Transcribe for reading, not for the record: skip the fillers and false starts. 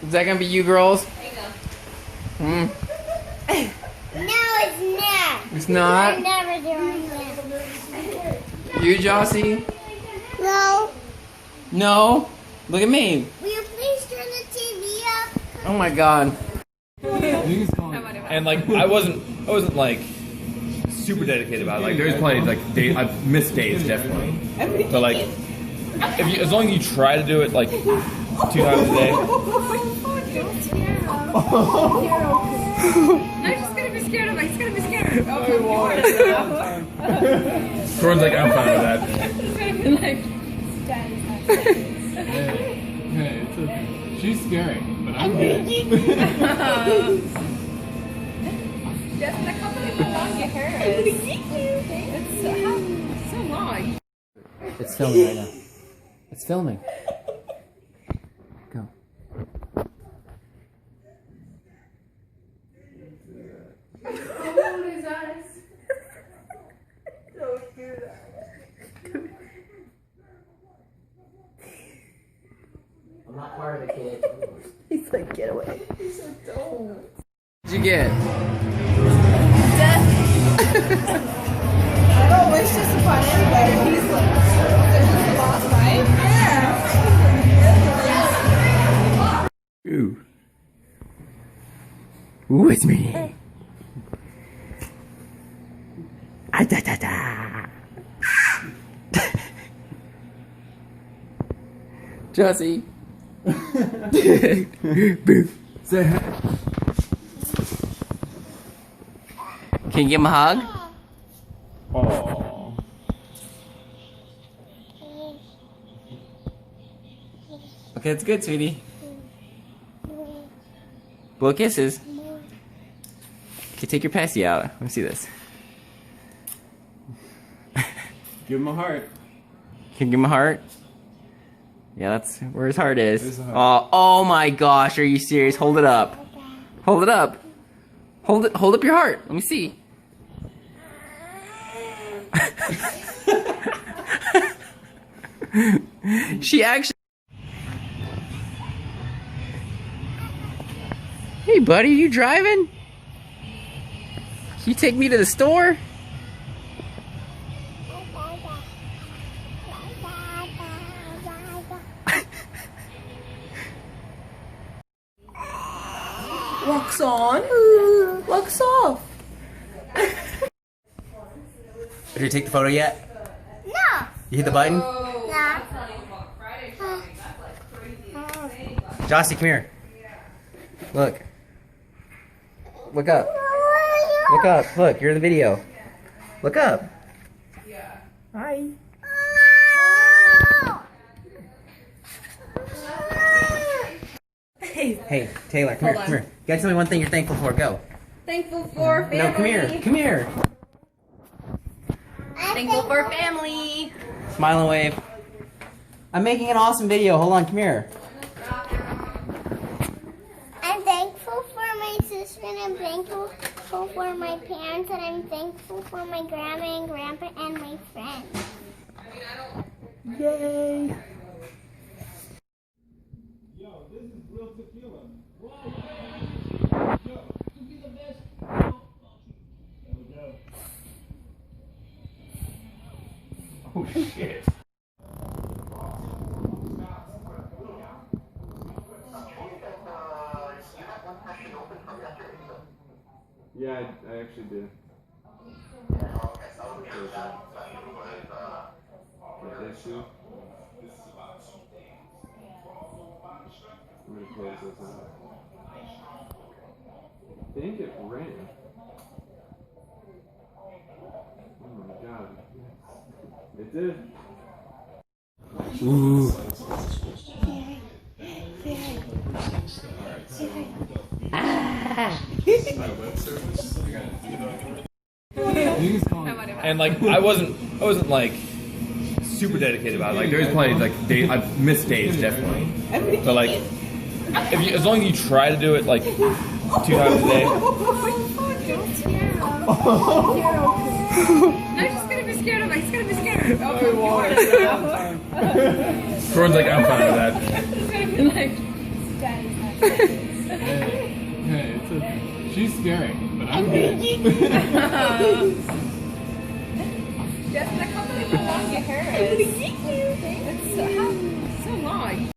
Is that gonna be you girls? There you go. Hmm. No, it's not. It's not? I'm never doing that. You, Jossie? No. No? Look at me. Will you please turn the TV up? Oh my god. And like I wasn't like super dedicated about it. Like there's plenty like days I've missed days definitely. But like if you, as long as you try to do it like 2 times a day. I'm just gonna be scared of it. He's gonna be scared. Oh, Jordan's like I'm fine with that. Hey, it's okay. She's scary, but I'm good. Just a couple of long your hair is. It's so long. It's filming right now. It's filming. Go. Hold his eyes. Don't do that. I'm not part of the kid. He's like, get away. He's so dumb. What'd you get? I don't wish this upon anybody. He's like, this is the boss, right? Yeah. Ooh. Ooh, it's me. Ah, da, da, da. Jossie. Boo. Say hi. Can you give him a hug? Oh. Okay, that's good, sweetie. Blow kisses. Okay, take your passy out. Let me see this. Give him a heart. Can you give him a heart? Yeah, that's where his heart is. There's the heart. Oh my gosh, are you serious? Hold it up. Hold it up. Hold up your heart. Let me see. She actually. Hey buddy, you driving? Can you take me to the store? Walks on, walks off. Did you take the photo yet? No. You hit the button? No. Jossie, come here. Look. Look up. Look up. Look, you're in the video. Look up. Hi. Hey, Taylor, come here, Hold come here. You gotta tell me one thing you're thankful for. Go. Thankful for family. No, come here. Come here. Thankful for family. Smile and wave. I'm making an awesome video. Hold on, come here. I'm thankful for my sister and I'm thankful for my parents and I'm thankful for my grandma and grandpa and my friends. Yay. Oh shit. Yeah, I actually did. Issue. I'm gonna close this out. I think it ran. Oh my god. It did. Ooh. And like I wasn't like super dedicated about it. Like there's plenty like days I've missed days definitely. But like if you, as long as you try to do it like 2 times a day. I'm just gonna be scared of it. He's gonna be scared. Corinne's like, I'm fine with that. It's gonna be like, Daddy's not Hey, she's scary, but I'm good. Just a couple of how long your hair is.